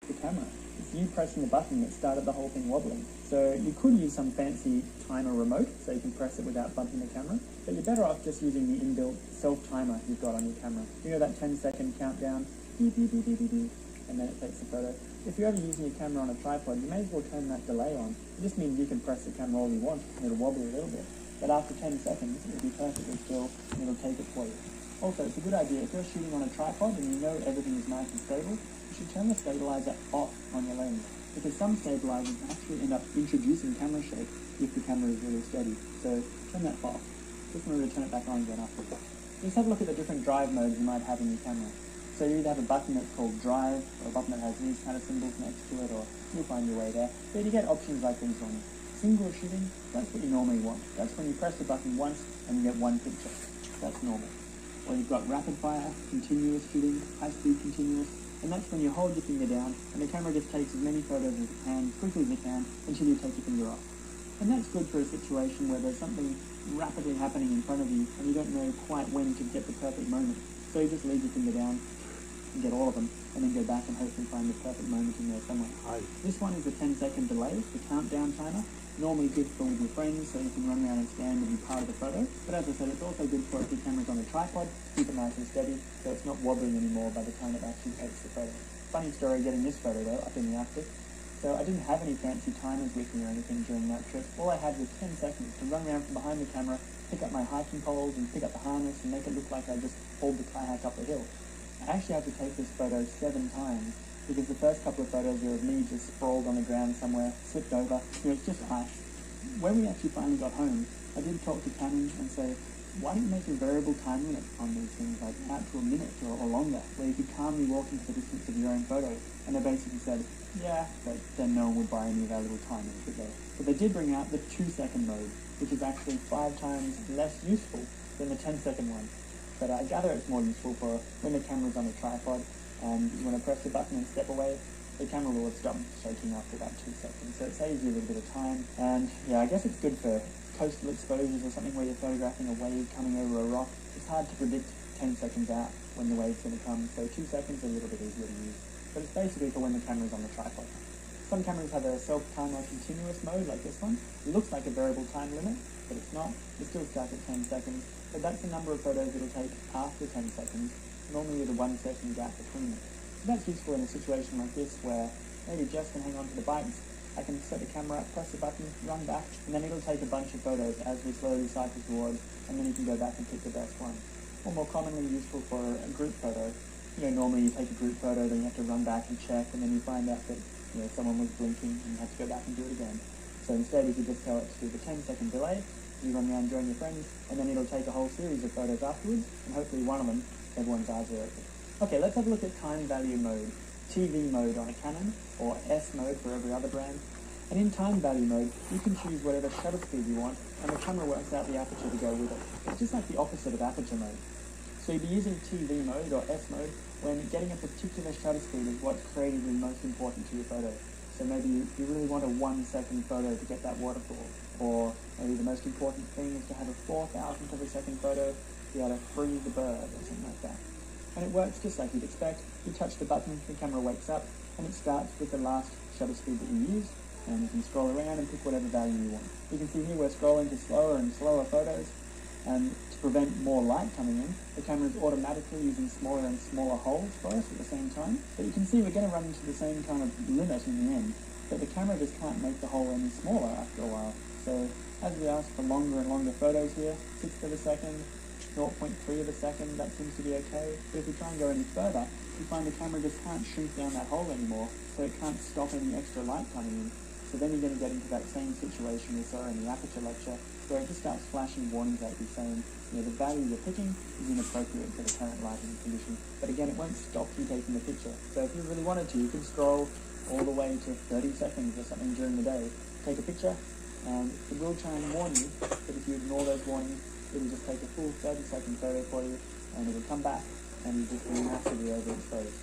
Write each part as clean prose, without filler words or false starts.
the camera. It's you pressing the button that started the whole thing wobbling. So you could use some fancy timer remote so you can press it without bumping the camera, but you're better off just using the inbuilt self-timer you've got on your camera. You know that 10-second countdown, beep, beep, beep, beep, beep, beep, and then it takes the photo. If you're ever using your camera on a tripod, you may as well turn that delay on. It just means you can press the camera all you want, and it'll wobble a little bit. But after 10 seconds, it'll be perfectly still, and it'll take it for you. Also, it's a good idea, if you're shooting on a tripod and you know everything is nice and stable, you should turn the stabilizer off on your lens, because some stabilizers actually end up introducing camera shake if the camera is really steady. So turn that off. Just remember to turn it back on again after that. Just have a look at the different drive modes you might have in your camera. So you either have a button that's called drive, or a button that has these kind of symbols next to it, or you'll find your way there. But you get options like these ones. Single shooting, that's what you normally want. That's when you press the button once and you get one picture. That's normal. Or you've got rapid fire, continuous shooting, high speed continuous, and that's when you hold your finger down and the camera just takes as many photos as it can, as quickly as it can, until you take your finger off. And that's good for a situation where there's something rapidly happening in front of you and you don't know quite when to get the perfect moment. So you just leave your finger down and get all of them, and then go back and hopefully find the perfect moment in there somewhere. This one is a 10-second delay, the countdown timer. Normally good for with your friends, so you can run around and stand and be part of the photo. But as I said, it's also good for if your camera's on a tripod, keep it nice and steady, so it's not wobbling anymore by the time it actually takes the photo. Funny story getting this photo though, up in the Arctic. So I didn't have any fancy timers with me or anything during that trip. All I had was 10 seconds to run around from behind the camera, pick up my hiking poles and pick up the harness and make it look like I just hauled the kayak up the hill. I actually had to take this photo 7 times, because the first couple of photos were of me just sprawled on the ground somewhere, slipped over, it's just ice. When we actually finally got home, I did talk to Canon and say, why don't you make a variable time limit on these things, like out to a minute or longer, where you could calmly walk into the distance of your own photo? And they basically said, yeah, but then no one would buy any valuable timers, would they? But they did bring out the 2-second mode, which is actually 5 times less useful than the 10-second one. But I gather it's more useful for when the camera's on a tripod and you want to press the button and step away, the camera will stop shaking after about 2 seconds. So it saves you a little bit of time. And yeah, I guess it's good for coastal exposures or something where you're photographing a wave coming over a rock. It's hard to predict 10 seconds out when the wave's going to come, so 2 seconds is a little bit easier to use. But it's basically for when the camera's on the tripod. Some cameras have a self-timer continuous mode like this one. It looks like a variable time limit, but it's not. It's still stuck at 10 seconds. But that's the number of photos it'll take after 10 seconds, normally with a 1 second gap between them. So that's useful in a situation like this where maybe Jess can hang on to the bikes. I can set the camera up, press the button, run back, and then it'll take a bunch of photos as we slowly cycle towards, and then you can go back and pick the best one. Or more commonly useful for a group photo. You know, normally you take a group photo, then you have to run back and check, and then you find out that someone was blinking and you have to go back and do it again. So instead, you could just tell it to do the 10-second delay, you run around, join your friends, and then it'll take a whole series of photos afterwards, and hopefully one of them, everyone's eyes are open. Okay, let's have a look at time value mode, TV mode on a Canon, or S mode for every other brand. And in time value mode, you can choose whatever shutter speed you want, and the camera works out the aperture to go with it. It's just like the opposite of aperture mode. So you'd be using TV mode, or S mode, when getting a particular shutter speed is what's creatively most important to your photo. So maybe you really want a 1 second photo to get that waterfall, or maybe the most important thing is to have a 4,000th of a second photo to be able to freeze the bird, or something like that. And it works just like you'd expect. You touch the button, the camera wakes up, and it starts with the last shutter speed that you use, and you can scroll around and pick whatever value you want. You can see here we're scrolling to slower and slower photos, and to prevent more light coming in, the camera is automatically using smaller and smaller holes for us at the same time. But you can see we're going to run into the same kind of limit in the end, but the camera just can't make the hole any smaller after a while. So as we ask for longer and longer photos here, 1/6 of a second, 0.3 of a second, that seems to be okay. But if we try and go any further, you find the camera just can't shrink down that hole anymore, so it can't stop any extra light coming in. So then you're going to get into that same situation we saw in the aperture lecture, where it just starts flashing warnings at you saying, the value you're picking is inappropriate for the current lighting condition. But again, it won't stop you taking the picture. So if you really wanted to, you can scroll all the way to 30 seconds or something during the day, take a picture, and it will try and warn you, but if you ignore those warnings, it'll just take a full 30-second photo for you, and it'll come back, and you'll just be massively overexposed.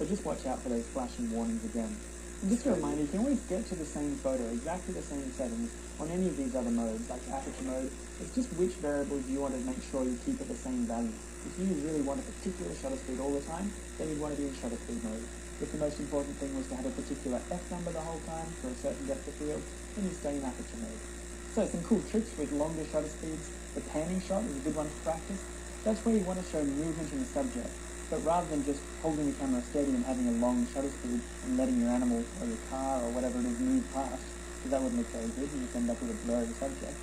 So just watch out for those flashing warnings again. And just a reminder, you can always get to the same photo, exactly the same settings, on any of these other modes, like aperture mode. It's just which variables you want to make sure you keep at the same value. If you really want a particular shutter speed all the time, then you'd want to be in shutter speed mode. If the most important thing was to have a particular F number the whole time for a certain depth of field, then you stay in aperture mode. So some cool tricks with longer shutter speeds. The panning shot is a good one to practice. That's where you want to show movement in the subject. But rather than just holding the camera steady and having a long shutter speed and letting your animal or your car or whatever it is move past, because that wouldn't look very good, you just end up with a blurry subject.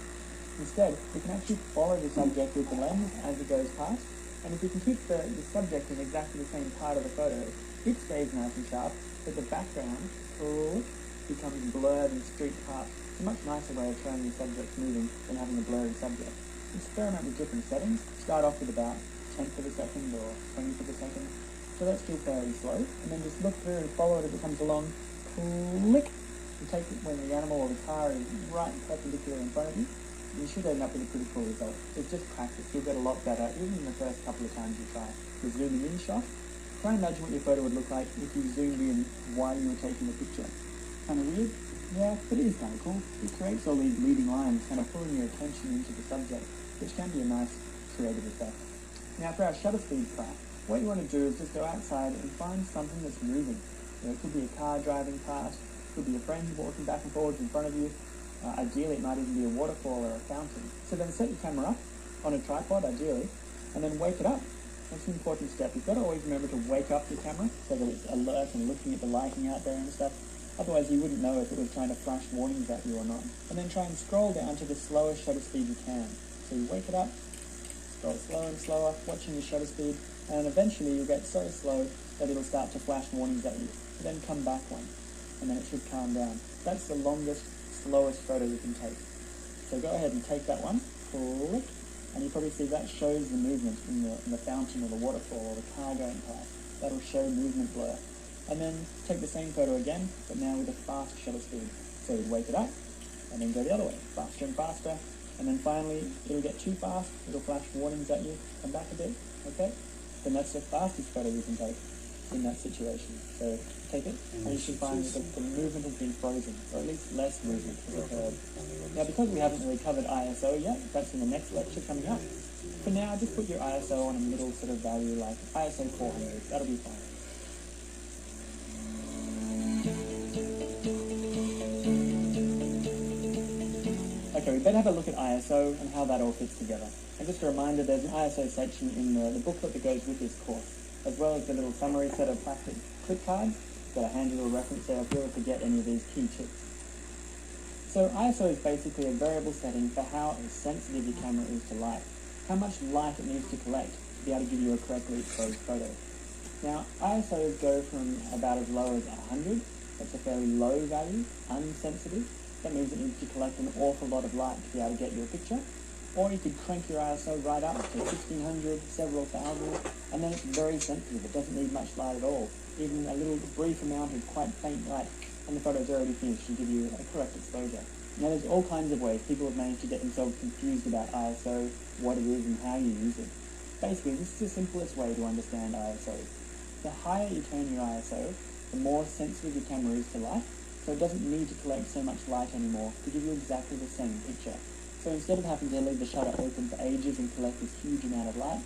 Instead, you can actually follow the subject with the lens as it goes past, and if you can keep the subject in exactly the same part of the photo, it stays nice and sharp, but the background becomes blurred and streaked past. It's a much nicer way of showing the subject moving than having a blurry subject. Experiment with different settings. Start off with about 10th of a second or 20th of a second. So that's still fairly slow. And then just look through and follow it as it comes along. Click. You take it when the animal or the car is right perpendicular in front of you. You should end up with a pretty cool result. It's just practice. You'll get a lot better even in the first couple of times you try. The zooming in shot. Try and imagine what your photo would look like if you zoomed in while you were taking the picture. Kind of weird? Yeah, but it is kind of cool. It creates all these leading lines, kind of pulling your attention into the subject, which can be a nice creative effect. Now for our shutter speed class, what you want to do is just go outside and find something that's moving. It could be a car driving past, it could be a friend walking back and forwards in front of you. Ideally it might even be a waterfall or a fountain. So then set your camera up on a tripod, ideally, and then wake it up. That's an important step. You've got to always remember to wake up your camera so that it's alert and looking at the lighting out there and stuff. Otherwise you wouldn't know if it was trying to flash warnings at you or not. And then try and scroll down to the slowest shutter speed you can. So you wake it up, scroll slower and slower, watching your shutter speed, and eventually you'll get so slow that it'll start to flash warnings at you. Then come back one, and then it should calm down. That's the longest, slowest photo you can take. So go ahead and take that one, click, and you probably see that shows the movement in the fountain or the waterfall or the car going past. That'll show movement blur. And then take the same photo again, but now with a fast shutter speed. So you'd wake it up, and then go the other way, faster and faster, and then finally it'll get too fast, it'll flash warnings at you, come back a bit, okay? Then that's the fastest photo you can take in that situation. So take it, and you should find that the movement has been frozen, or at least less movement has occurred. Now because we haven't really covered ISO yet, that's in the next lecture coming up. For now, just put your ISO on a middle sort of value like ISO 400, that'll be fine. Okay, we better have a look at ISO and how that all fits together. And just a reminder, there's an ISO section in the booklet that goes with this course, as well as the little summary set of plastic clip cards. Got a handy little reference there if you ever forget any of these key tips. So ISO is basically a variable setting for how sensitive your camera is to light, how much light it needs to collect to be able to give you a correctly exposed photo. Now, ISOs go from about as low as 100, that's a fairly low value, unsensitive. That means it needs to collect an awful lot of light to be able to get you a picture. Or you could crank your ISO right up to 1600, several thousand, and then it's very sensitive. It doesn't need much light at all. Even a little brief amount of quite faint light, and the photo's already finished and give you a correct exposure. Now there's all kinds of ways people have managed to get themselves confused about ISO, what it is and how you use it. Basically, this is the simplest way to understand ISO. The higher you turn your ISO, the more sensitive your camera is to light, so it doesn't need to collect so much light anymore to give you exactly the same picture. So instead of having to leave the shutter open for ages and collect this huge amount of light,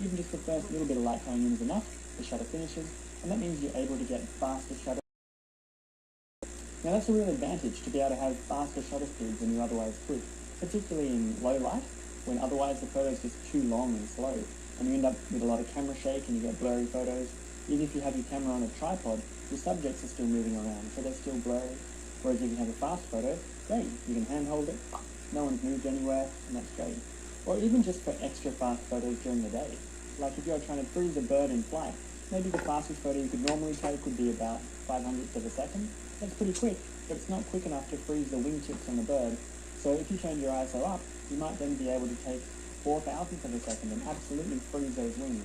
even just the first little bit of light coming in is enough, the shutter finishes, and that means you're able to get faster shutter. Now that's a real advantage to be able to have faster shutter speeds than you otherwise could, particularly in low light, when otherwise the photo's just too long and slow, and you end up with a lot of camera shake and you get blurry photos. Even if you have your camera on a tripod, the subjects are still moving around, so they're still blurry. Whereas if you have a fast photo, great, you can handhold it, no one's moved anywhere, and that's great. Or even just for extra fast photos during the day. Like if you're trying to freeze a bird in flight, maybe the fastest photo you could normally take would be about 500th of a second. That's pretty quick, but it's not quick enough to freeze the wingtips on the bird. So if you turn your ISO up, you might then be able to take 4,000th of a second and absolutely freeze those wings.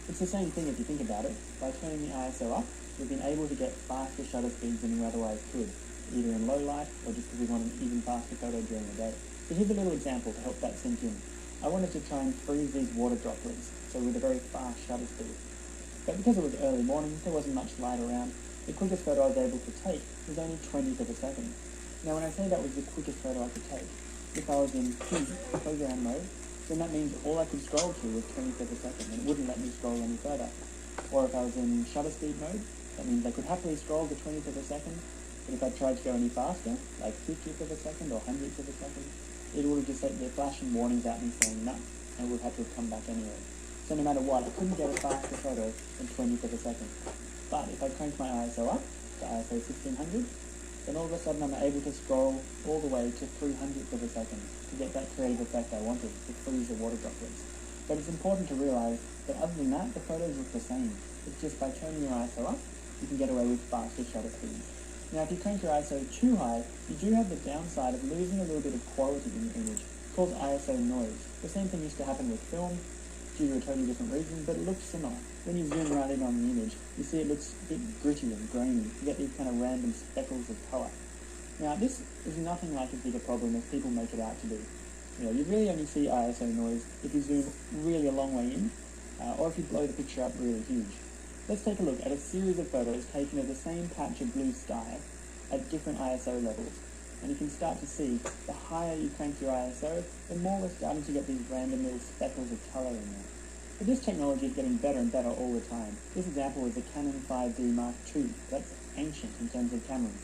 It's the same thing if you think about it. By turning the ISO up, we've been able to get faster shutter speeds than we otherwise could, either in low light or just because we want an even faster photo during the day. So here's a little example to help that sink in. I wanted to try and freeze these water droplets, so with a very fast shutter speed. But because it was early morning, there wasn't much light around. The quickest photo I was able to take was only 20th of a second. Now when I say that was the quickest photo I could take, if I was in peak program mode, then that means all I could scroll to was 20th of a second, and it wouldn't let me scroll any further. Or if I was in shutter speed mode, That means I could happily scroll to 20th of a second, but if I tried to go any faster, like 50th of a second or 100th of a second, it would have just set the flashing warnings at me saying no, and would have had to have come back anyway. So no matter what, I couldn't get a faster photo than 20th of a second. But if I crank my ISO up to ISO 1600, then all of a sudden I'm able to scroll all the way to 300th of a second to get that creative effect I wanted, to freeze the water droplets. But it's important to realise that other than that, the photos look the same. It's just by turning your ISO up, you can get away with faster shutter speeds. Now if you crank your ISO too high, you do have the downside of losing a little bit of quality in the image. It's called ISO noise. The same thing used to happen with film, due to a totally different reason, but it looks similar. When you zoom right in on the image, you see it looks a bit gritty and grainy. You get these kind of random speckles of colour. Now this is nothing like as big a problem as people make it out to be. You know, you really only see ISO noise if you zoom really a long way in, or if you blow the picture up really huge. Let's take a look at a series of photos taken of the same patch of blue sky at different ISO levels. And you can start to see the higher you crank your ISO, the more we're starting to get these random little speckles of colour in there. But this technology is getting better and better all the time. This example is a Canon 5D Mark II. That's ancient in terms of cameras.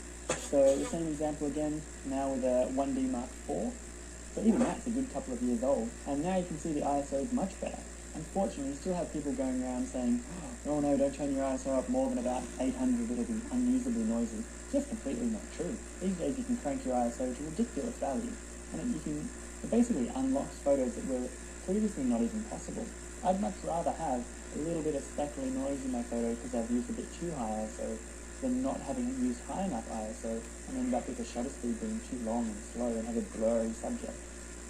So the same example again, now with a 1D Mark IV. So even that's a good couple of years old. And now you can see the ISO is much better. Unfortunately, you still have people going around saying, oh no, don't turn your ISO up more than about 800, it'll be unusably noisy. Just completely not true. These days you can crank your ISO to ridiculous values, and it basically unlocks photos that were previously not even possible. I'd much rather have a little bit of speckly noise in my photo because I've used a bit too high ISO than not having used high enough ISO and end up with the shutter speed being too long and slow and have a blurry subject.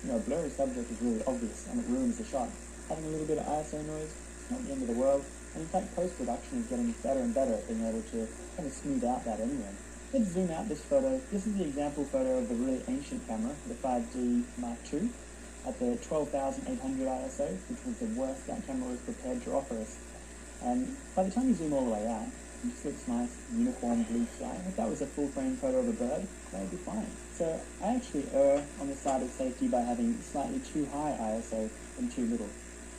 You know, a blurry subject is really obvious and it ruins the shot. Having a little bit of ISO noise, it's not the end of the world, and in fact post-production is getting better and better at being able to kind of smooth out that anyway. Let's zoom out this photo. This is the example photo of the really ancient camera, the 5D Mark II, at the 12,800 ISO, which was the worst that camera was prepared to offer us. And by the time you zoom all the way out, it just looks nice, uniform blue sky. If that was a full-frame photo of a bird, that would be fine. So I actually err on the side of safety by having slightly too high ISO than too little.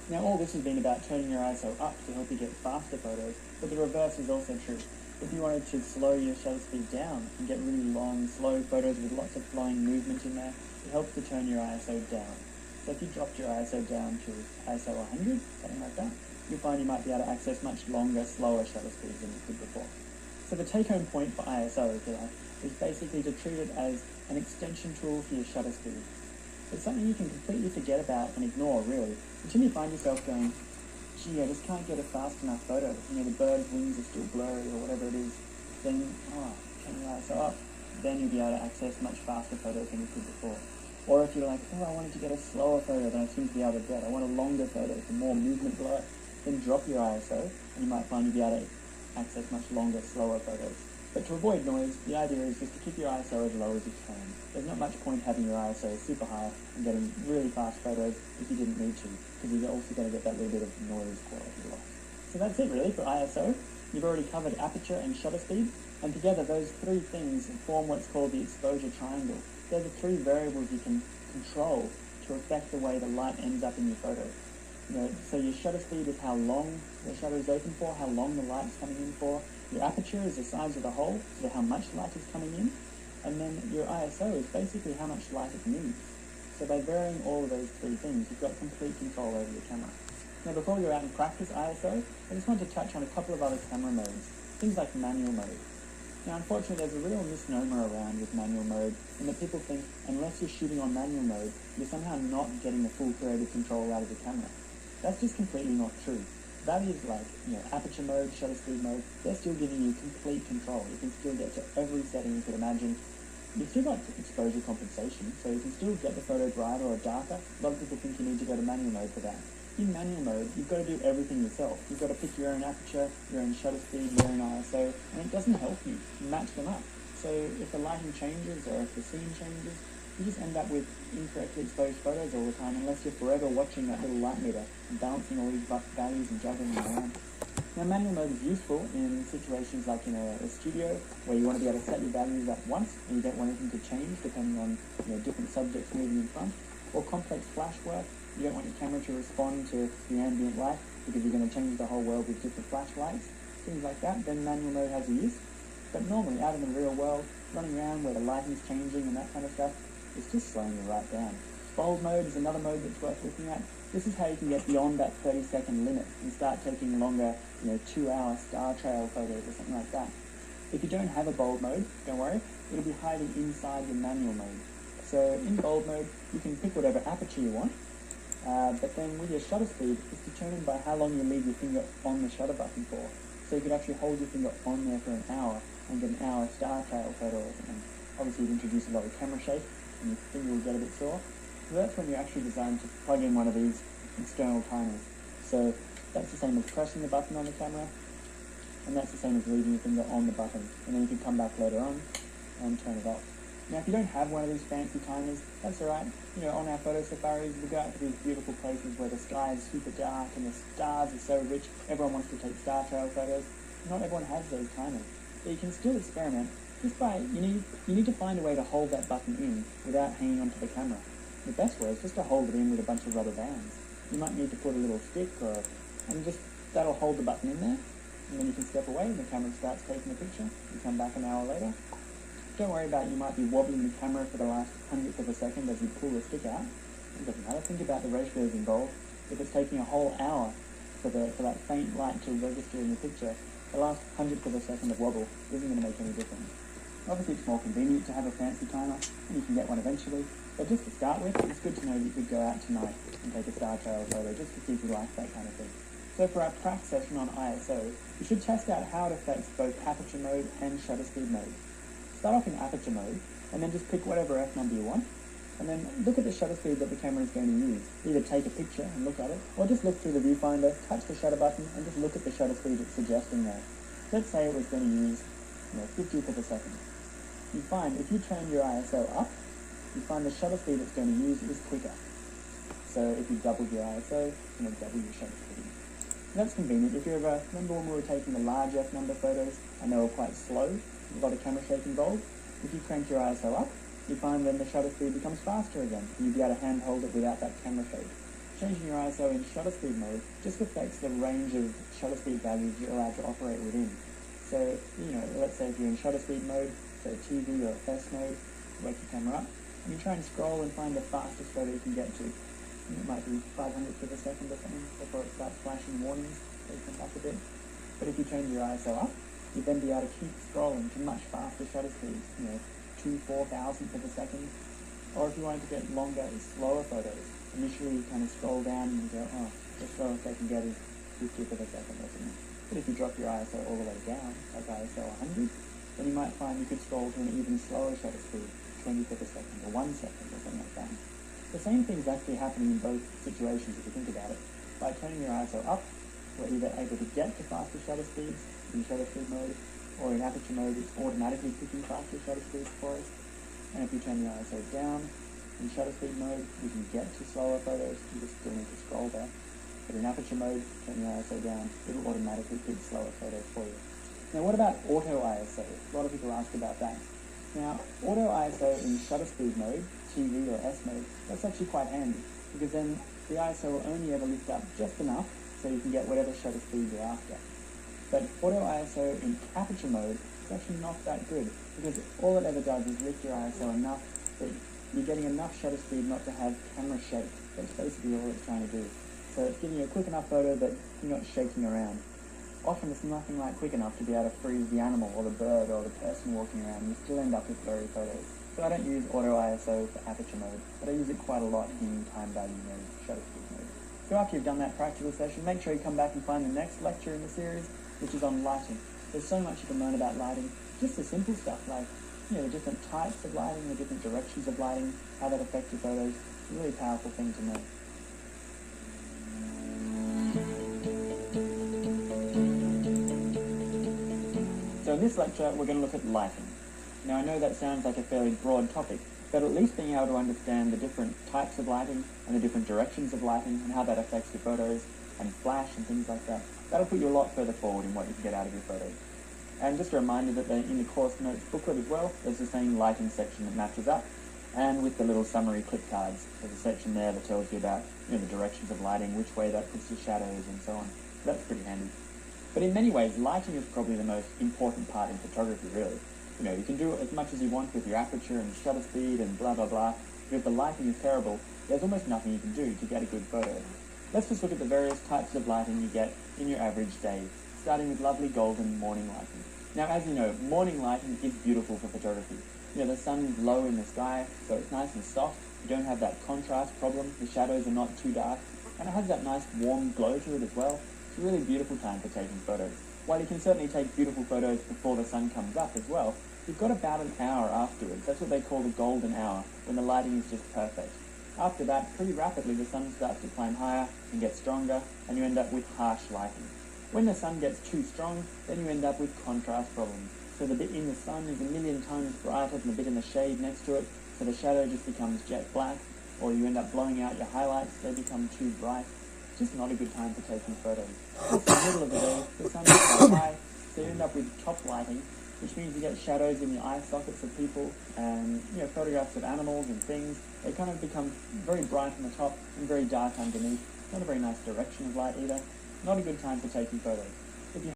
Now all this has been about turning your ISO up to help you get faster photos, but the reverse is also true. If you wanted to slow your shutter speed down and get really long, slow photos with lots of flowing movement in there, it helps to turn your ISO down. So if you dropped your ISO down to ISO 100, something like that, you'll find you might be able to access much longer, slower shutter speeds than you could before. So the take-home point for ISO, if you like, is basically to treat it as an extension tool for your shutter speed. It's something you can completely forget about and ignore, really, until you find yourself going, gee, I just can't get a fast enough photo. You know, the bird's wings are still blurry or whatever it is. Then, turn your ISO up. Then you'll be able to access much faster photos than you could before. Or if you're like, I wanted to get a slower photo than I seem to be able to get. I want a longer photo for more movement blur. Then drop your ISO, and you might find you'll be able to access much longer, slower photos. But to avoid noise, the idea is just to keep your ISO as low as you can. There's not much point having your ISO super high and getting really fast photos if you didn't need to, because you're also going to get that little bit of noise quality loss. So that's it really for ISO. You've already covered aperture and shutter speed, and together those three things form what's called the exposure triangle. They're the three variables you can control to affect the way the light ends up in your photo. You know, so your shutter speed is how long the shutter is open for, how long the light's coming in for. Your aperture is the size of the hole, so how much light is coming in. And then your ISO is basically how much light it needs. So by varying all of those three things, you've got complete control over your camera. Now before we go out and practice ISO, I just want to touch on a couple of other camera modes, things like manual mode. Now unfortunately there's a real misnomer around with manual mode in that people think unless you're shooting on manual mode, you're somehow not getting the full creative control out of the camera. That's just completely not true. Values like, aperture mode, shutter speed mode, they're still giving you complete control. You can still get to every setting you could imagine. You've still got exposure compensation, so you can still get the photo brighter or darker. A lot of people think you need to go to manual mode for that. In manual mode, you've got to do everything yourself. You've got to pick your own aperture, your own shutter speed, your own ISO, and it doesn't help you match them up. So if the lighting changes or if the scene changes, you just end up with incorrectly exposed photos all the time unless you're forever watching that little light meter and balancing all these values and juggling them around. Now manual mode is useful in situations like in a studio where you want to be able to set your values up once and you don't want anything to change depending on different subjects moving in front, or complex flash work. You don't want your camera to respond to the ambient light because you're going to change the whole world with different flash lights. things like that, then manual mode has a use. But normally, out in the real world, running around where the lighting's changing and that kind of stuff, it's just slowing you right down. Bold mode is another mode that's worth looking at. This is how you can get beyond that 30-second limit and start taking longer, 2-hour star trail photos or something like that. If you don't have a bold mode, don't worry, it'll be hiding inside your manual mode. So in bold mode, you can pick whatever aperture you want, but then with your shutter speed, it's determined by how long you leave your finger on the shutter button for. So you could actually hold your finger on there for an hour and get an hour star trail photo or something. Obviously you'd introduce a lot of camera shake and your finger will get a bit sore. So that's when you're actually designed to plug in one of these external timers. So that's the same as pressing the button on the camera, and that's the same as leaving your finger on the button. And then you can come back later on and turn it off. Now if you don't have one of these fancy timers, that's alright. On our photo safaris, we go out to these beautiful places where the sky is super dark and the stars are so rich, everyone wants to take star trail photos. Not everyone has those timers. So you can still experiment just by, you need to find a way to hold that button in without hanging onto the camera. The best way is just to hold it in with a bunch of rubber bands. You might need to put a little stick and that'll hold the button in there, and then you can step away and the camera starts taking a picture. You come back an hour later. Don't worry about you might be wobbling the camera for the last 100th of a second as you pull the stick out. It doesn't matter. Think about the ratios involved. If it's taking a whole hour for that faint light to register in the picture, the last 100th of a second of wobble isn't going to make any difference. Obviously it's more convenient to have a fancy timer, and you can get one eventually, but just to start with, it's good to know that you could go out tonight and take a star trail photo just to see if you like that kind of thing. So for our prac session on ISO, you should test out how it affects both aperture mode and shutter speed mode. Start off in aperture mode, and then just pick whatever F number you want, and then look at the shutter speed that the camera is going to use. Either take a picture and look at it, or just look through the viewfinder, touch the shutter button, and just look at the shutter speed it's suggesting there. Let's say it was going to use 50th of a second. You find if you turn your ISO up, you find the shutter speed it's going to use is quicker. So if you doubled your ISO, it's going to double your shutter speed. That's convenient. If you ever remember when we were taking the large F number photos and they were quite slow, a lot of camera shake involved, if you crank your ISO up, you find then the shutter speed becomes faster again, and you'll be able to handhold it without that camera shake. Changing your ISO in shutter speed mode just affects the range of shutter speed values you're allowed to operate within. So, let's say if you're in shutter speed mode, so TV or S mode, wake your camera up, and you try and scroll and find the fastest photo you can get to. And it might be 500th of a second or something before it starts flashing warnings, so you come back a bit. But if you change your ISO up, you'd then be able to keep scrolling to much faster shutter speeds, 2/4,000th of a second. Or if you wanted to get longer, slower photos, initially you kind of scroll down and you go, the slowest I can get is 50th of a second or something. But if you drop your ISO all the way down, like ISO 100, then you might find you could scroll to an even slower shutter speed, 20th of a second or 1 second or something like that. The same thing is actually happening in both situations if you think about it. By turning your ISO up, we're either able to get to faster shutter speeds in shutter speed mode, or in aperture mode it's automatically picking faster shutter speeds for us. And if you turn the ISO down in shutter speed mode, you can get to slower photos, you just still need to scroll there. But in aperture mode, turn your ISO down, it'll automatically pick slower photos for you. Now what about auto ISO? A lot of people ask about that. Now, auto ISO in shutter speed mode, TV or S mode, that's actually quite handy, because then the ISO will only ever lift up just enough so you can get whatever shutter speed you're after. But auto ISO in aperture mode is actually not that good, because all it ever does is lift your ISO enough that you're getting enough shutter speed not to have camera shake. That's basically all it's trying to do. So it's giving you a quick enough photo that you're not shaking around. Often it's nothing like quick enough to be able to freeze the animal or the bird or the person walking around. You still end up with blurry photos. So I don't use auto ISO for aperture mode, but I use it quite a lot in time value mode, shutter speed mode. So after you've done that practical session, make sure you come back and find the next lecture in the series, which is on lighting. There's so much you can learn about lighting, just the simple stuff like the different types of lighting, the different directions of lighting, how that affects your photos. It's a really powerful thing to know. So in this lecture, we're going to look at lighting. Now I know that sounds like a fairly broad topic, but at least being able to understand the different types of lighting and the different directions of lighting and how that affects your photos and flash and things like that, that'll put you a lot further forward in what you can get out of your photos. And just a reminder that in the course notes booklet as well, there's the same lighting section that matches up, and with the little summary clip cards, there's a section there that tells you about the directions of lighting, which way that puts your shadows and so on. So that's pretty handy. But in many ways, lighting is probably the most important part in photography, really. You can do as much as you want with your aperture and shutter speed and blah, blah, blah. But if the lighting is terrible, there's almost nothing you can do to get a good photo. Let's just look at the various types of lighting you get in your average day, starting with lovely golden morning lighting. Now, as you know, morning lighting is beautiful for photography. The sun is low in the sky, so it's nice and soft. You don't have that contrast problem. The shadows are not too dark. And it has that nice warm glow to it as well. It's a really beautiful time for taking photos. While you can certainly take beautiful photos before the sun comes up as well, you've got about an hour afterwards. That's what they call the golden hour, when the lighting is just perfect. After that, pretty rapidly the sun starts to climb higher and get stronger, and you end up with harsh lighting. When the sun gets too strong, then you end up with contrast problems. So the bit in the sun is a million times brighter than the bit in the shade next to it, so the shadow just becomes jet black, or you end up blowing out your highlights, they become too bright. It's just not a good time for taking photos. It's the middle of the day, the sun is quite high, so you end up with top lighting, which means you get shadows in the eye sockets of people, and photographs of animals and things. They kind of become very bright on the top and very dark underneath. Not a very nice direction of light either. Not a good time for taking photos.